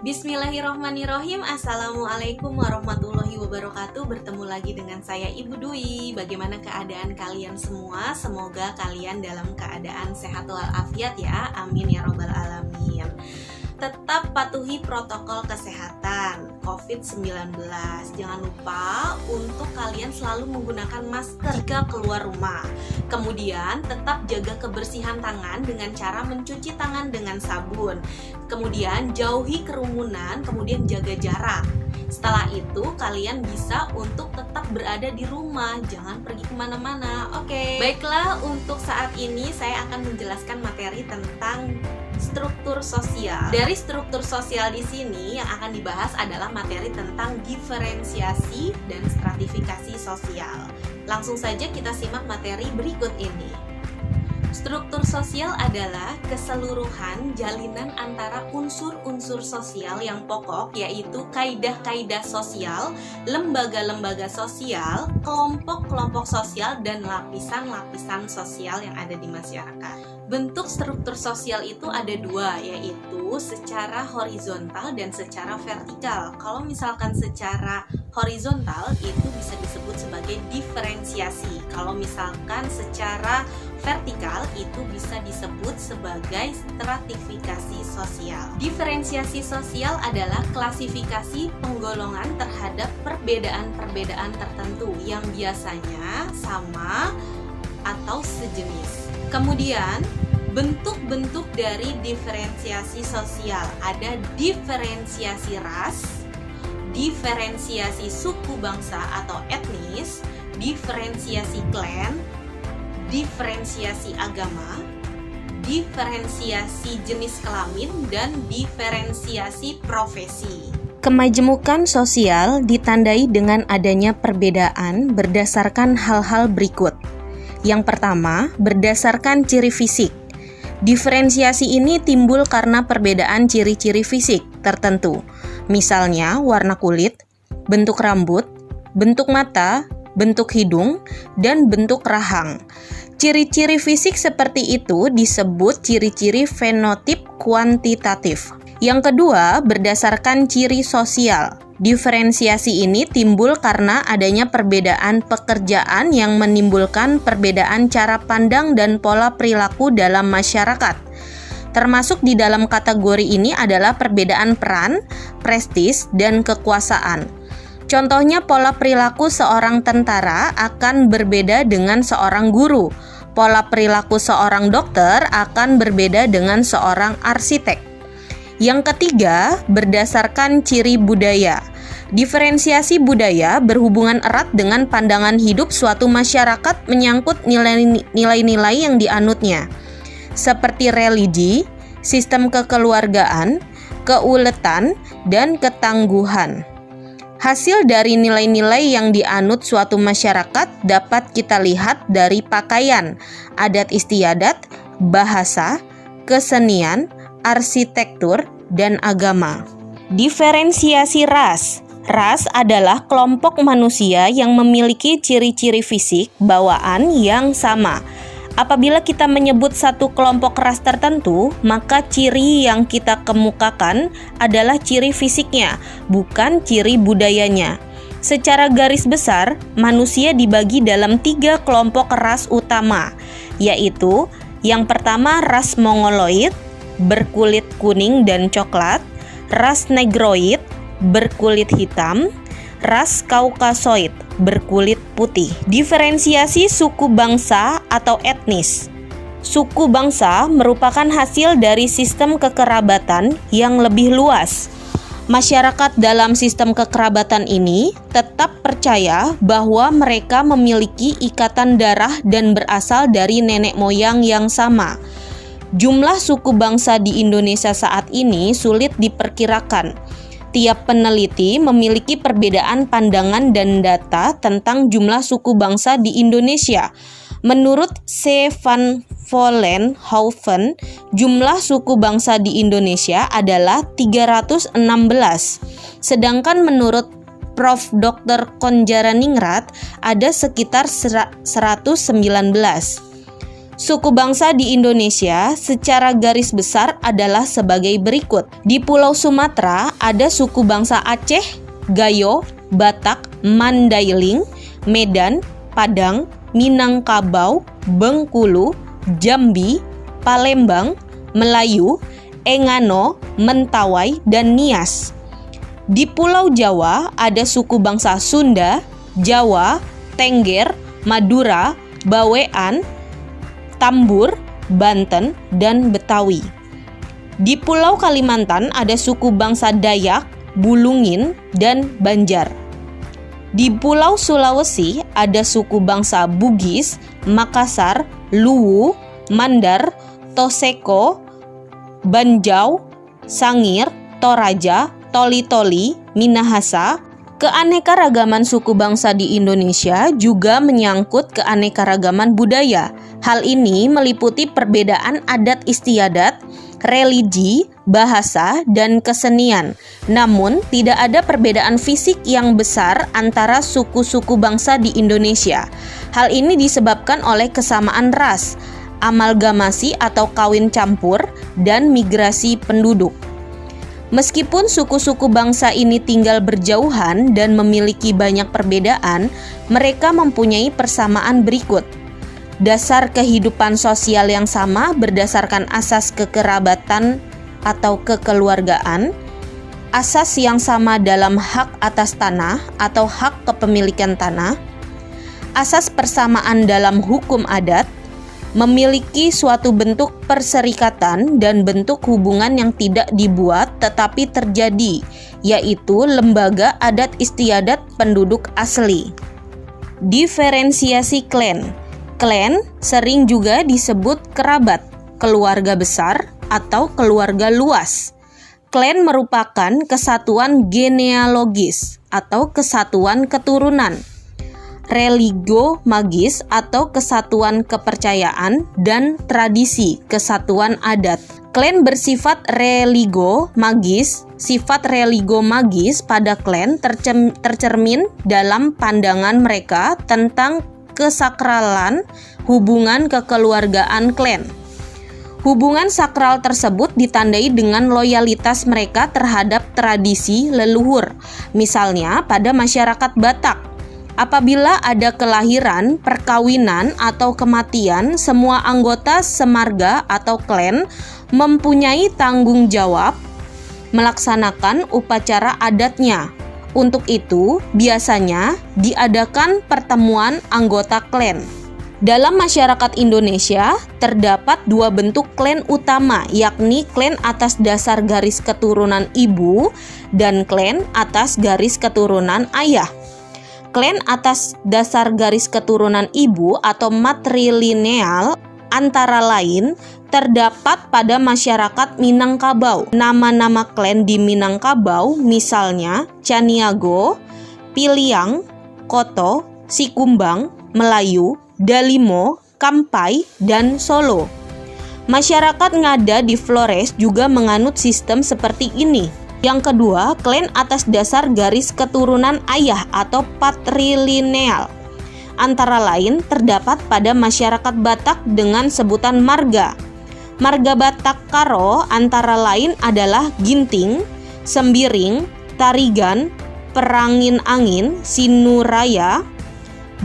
Bismillahirrohmanirrohim. Assalamualaikum warahmatullahi wabarakatuh. Bertemu lagi dengan saya Ibu Dwi. Bagaimana keadaan kalian semua? Semoga kalian dalam keadaan sehat walafiat ya. Amin ya robbal alamin. Tetap patuhi protokol kesehatan COVID-19. Jangan lupa untuk kalian selalu menggunakan masker jika keluar rumah. Kemudian tetap jaga kebersihan tangan dengan cara mencuci tangan dengan sabun. Kemudian jauhi kerumunan, kemudian jaga jarak. Setelah itu kalian bisa untuk tetap berada di rumah, jangan pergi kemana-mana. Oke, baiklah, untuk saat ini saya akan menjelaskan materi tentang struktur sosial. Dari struktur sosial di sini yang akan dibahas adalah materi tentang diferensiasi dan stratifikasi sosial. Langsung saja kita simak materi berikut ini. Struktur sosial adalah keseluruhan jalinan antara unsur-unsur sosial yang pokok, yaitu kaidah-kaidah sosial, lembaga-lembaga sosial, kelompok-kelompok sosial, dan lapisan-lapisan sosial yang ada di masyarakat. Bentuk struktur sosial itu ada dua, yaitu secara horizontal dan secara vertikal. Kalau misalkan secara horizontal itu bisa disebut sebagai diferensiasi. Kalau misalkan secara vertikal itu bisa disebut sebagai stratifikasi sosial. Diferensiasi sosial adalah klasifikasi penggolongan terhadap perbedaan-perbedaan tertentu yang biasanya sama atau sejenis. Kemudian bentuk-bentuk dari diferensiasi sosial ada diferensiasi ras, diferensiasi suku bangsa atau etnis, diferensiasi klan, diferensiasi agama, diferensiasi jenis kelamin, dan diferensiasi profesi. Kemajemukan sosial ditandai dengan adanya perbedaan berdasarkan hal-hal berikut. Yang pertama, berdasarkan ciri fisik. Diferensiasi ini timbul karena perbedaan ciri-ciri fisik tertentu. Misalnya warna kulit, bentuk rambut, bentuk mata, bentuk hidung, dan bentuk rahang. Ciri-ciri fisik seperti itu disebut ciri-ciri fenotip kuantitatif. Yang kedua, berdasarkan ciri sosial. Diferensiasi ini timbul karena adanya perbedaan pekerjaan yang menimbulkan perbedaan cara pandang dan pola perilaku dalam masyarakat. Termasuk di dalam kategori ini adalah perbedaan peran, prestis, dan kekuasaan. Contohnya, pola perilaku seorang tentara akan berbeda dengan seorang guru. Pola perilaku seorang dokter akan berbeda dengan seorang arsitek. Yang ketiga, berdasarkan ciri budaya. Diferensiasi budaya berhubungan erat dengan pandangan hidup suatu masyarakat menyangkut nilai-nilai yang dianutnya, seperti religi, sistem kekeluargaan, keuletan, dan ketangguhan. Hasil dari nilai-nilai yang dianut suatu masyarakat dapat kita lihat dari pakaian, adat istiadat, bahasa, kesenian, arsitektur, dan agama. Diferensiasi ras. Ras adalah kelompok manusia yang memiliki ciri-ciri fisik bawaan yang sama. Apabila kita menyebut satu kelompok ras tertentu, maka ciri yang kita kemukakan adalah ciri fisiknya, bukan ciri budayanya. Secara garis besar, manusia dibagi dalam 3 kelompok ras utama, yaitu yang pertama ras Mongoloid, berkulit kuning dan coklat, ras Negroid, berkulit hitam, ras Kaukasoid, berkulit putih. Diferensiasi suku bangsa atau etnis. Suku bangsa merupakan hasil dari sistem kekerabatan yang lebih luas. Masyarakat dalam sistem kekerabatan ini tetap percaya bahwa mereka memiliki ikatan darah dan berasal dari nenek moyang yang sama. Jumlah suku bangsa di Indonesia saat ini sulit diperkirakan. Tiap peneliti memiliki perbedaan pandangan dan data tentang jumlah suku bangsa di Indonesia. Menurut C. van Vollenhoven, jumlah suku bangsa di Indonesia adalah 316. Sedangkan menurut Prof. Dr. Konjaraningrat ada sekitar 119. Suku bangsa di Indonesia secara garis besar adalah sebagai berikut. Di Pulau Sumatera ada suku bangsa Aceh, Gayo, Batak, Mandailing, Medan, Padang, Minangkabau, Bengkulu, Jambi, Palembang, Melayu, Engano, Mentawai, dan Nias. Di Pulau Jawa ada suku bangsa Sunda, Jawa, Tengger, Madura, Bawean, Tambur, Banten, dan Betawi. Di Pulau Kalimantan ada suku bangsa Dayak, Bulungin, dan Banjar. Di Pulau Sulawesi ada suku bangsa Bugis, Makassar, Luwu, Mandar, Toseko, Banjau, Sangir, Toraja, Toli-Toli, Minahasa. Keanekaragaman suku bangsa di Indonesia juga menyangkut keanekaragaman budaya. Hal ini meliputi perbedaan adat istiadat, religi, bahasa, dan kesenian. Namun, tidak ada perbedaan fisik yang besar antara suku-suku bangsa di Indonesia. Hal ini disebabkan oleh kesamaan ras, amalgamasi atau kawin campur, dan migrasi penduduk. Meskipun suku-suku bangsa ini tinggal berjauhan dan memiliki banyak perbedaan, mereka mempunyai persamaan berikut. Dasar kehidupan sosial yang sama berdasarkan asas kekerabatan atau kekeluargaan, asas yang sama dalam hak atas tanah atau hak kepemilikan tanah, asas persamaan dalam hukum adat, memiliki suatu bentuk perserikatan dan bentuk hubungan yang tidak dibuat tetapi terjadi, yaitu lembaga adat istiadat penduduk asli. Diferensiasi klan. Klan sering juga disebut kerabat, keluarga besar, atau keluarga luas. Klan merupakan kesatuan genealogis atau kesatuan keturunan. Religo magis atau kesatuan kepercayaan, dan tradisi kesatuan adat. Klan bersifat religo magis. Sifat religo magis pada klan tercermin dalam pandangan mereka tentang kesakralan hubungan kekeluargaan klan. Hubungan sakral tersebut ditandai dengan loyalitas mereka terhadap tradisi leluhur. Misalnya pada masyarakat Batak, apabila ada kelahiran, perkawinan, atau kematian, semua anggota semarga atau klan mempunyai tanggung jawab melaksanakan upacara adatnya. Untuk itu, biasanya diadakan pertemuan anggota klan. Dalam masyarakat Indonesia, terdapat dua bentuk klan utama, yakni klan atas dasar garis keturunan ibu dan klan atas garis keturunan ayah. Klan atas dasar garis keturunan ibu atau matrilineal antara lain terdapat pada masyarakat Minangkabau. Nama-nama klan di Minangkabau misalnya Caniago, Piliang, Koto, Sikumbang, Melayu, Dalimo, Kampai, dan Solo. Masyarakat Ngada di Flores juga menganut sistem seperti ini. Yang kedua, klan atas dasar garis keturunan ayah atau patrilineal. Antara lain terdapat pada masyarakat Batak dengan sebutan marga. Marga Batak Karo antara lain adalah Ginting, Sembiring, Tarigan, Perangin Angin, Sinuraya,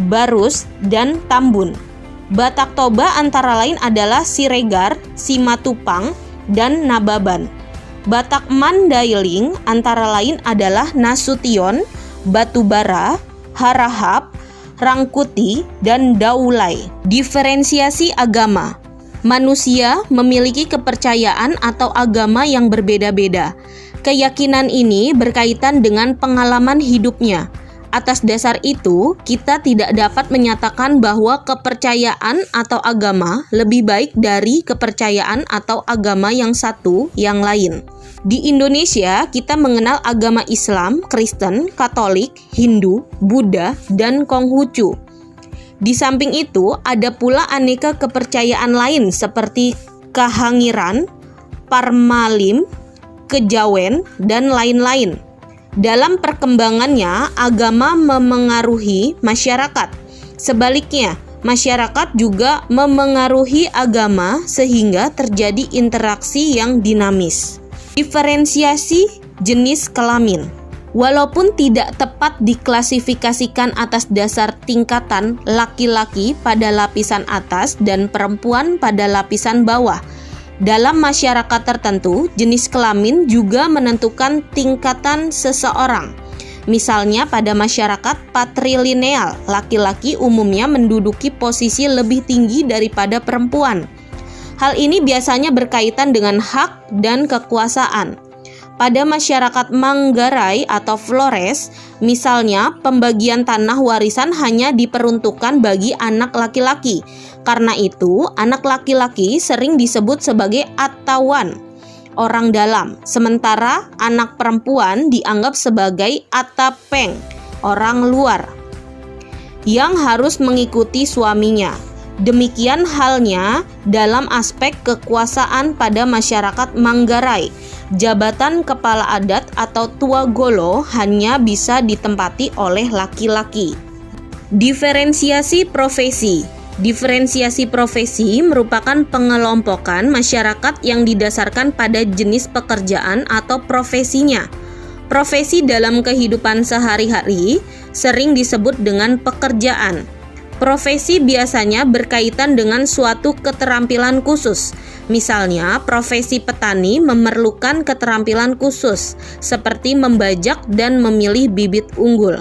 Barus, dan Tambun. Batak Toba antara lain adalah Siregar, Simatupang, dan Nababan. Batak Mandailing antara lain adalah Nasution, Batubara, Harahap, Rangkuti, dan Daulay. Diferensiasi agama. Manusia memiliki kepercayaan atau agama yang berbeda-beda. Keyakinan ini berkaitan dengan pengalaman hidupnya. Atas dasar itu, kita tidak dapat menyatakan bahwa kepercayaan atau agama lebih baik dari kepercayaan atau agama yang satu yang lain. Di Indonesia, kita mengenal agama Islam, Kristen, Katolik, Hindu, Buddha, dan Konghucu. Di samping itu, ada pula aneka kepercayaan lain seperti Kahangiran, Parmalim, Kejawen, dan lain-lain. Dalam perkembangannya, agama memengaruhi masyarakat. Sebaliknya, Masyarakat juga memengaruhi agama sehingga terjadi interaksi yang dinamis. Diferensiasi jenis kelamin. Walaupun tidak tepat diklasifikasikan atas dasar tingkatan laki-laki pada lapisan atas dan perempuan pada lapisan bawah, dalam masyarakat tertentu, jenis kelamin juga menentukan tingkatan seseorang. Misalnya pada masyarakat patrilineal, laki-laki umumnya menduduki posisi lebih tinggi daripada perempuan. Hal ini biasanya berkaitan dengan hak dan kekuasaan. Pada masyarakat Manggarai atau Flores, misalnya pembagian tanah warisan hanya diperuntukkan bagi anak laki-laki. Karena itu, anak laki-laki sering disebut sebagai atawan, orang dalam, sementara anak perempuan dianggap sebagai atapeng, orang luar, yang harus mengikuti suaminya. Demikian halnya dalam aspek kekuasaan pada masyarakat Manggarai. Jabatan kepala adat atau tua golo hanya bisa ditempati oleh laki-laki. Diferensiasi profesi. Diferensiasi profesi merupakan pengelompokan masyarakat yang didasarkan pada jenis pekerjaan atau profesinya. Profesi dalam kehidupan sehari-hari sering disebut dengan pekerjaan. Profesi biasanya berkaitan dengan suatu keterampilan khusus. Misalnya, profesi petani memerlukan keterampilan khusus, seperti membajak dan memilih bibit unggul.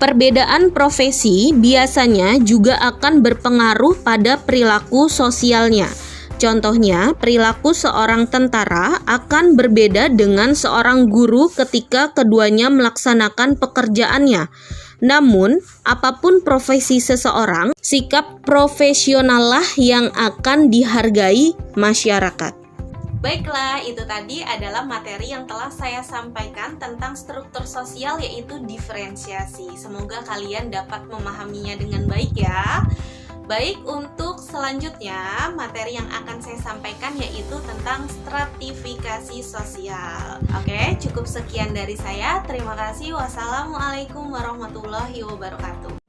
Perbedaan profesi biasanya juga akan berpengaruh pada perilaku sosialnya. Contohnya, perilaku seorang tentara akan berbeda dengan seorang guru ketika keduanya melaksanakan pekerjaannya. Namun, apapun profesi seseorang, sikap profesionallah yang akan dihargai masyarakat. Baiklah, itu tadi adalah materi yang telah saya sampaikan tentang struktur sosial, yaitu diferensiasi. Semoga kalian dapat memahaminya dengan baik ya. Baik, untuk selanjutnya materi yang akan saya sampaikan yaitu tentang stratifikasi sosial. Oke, cukup sekian dari saya. Terima kasih. Wassalamualaikum warahmatullahi wabarakatuh.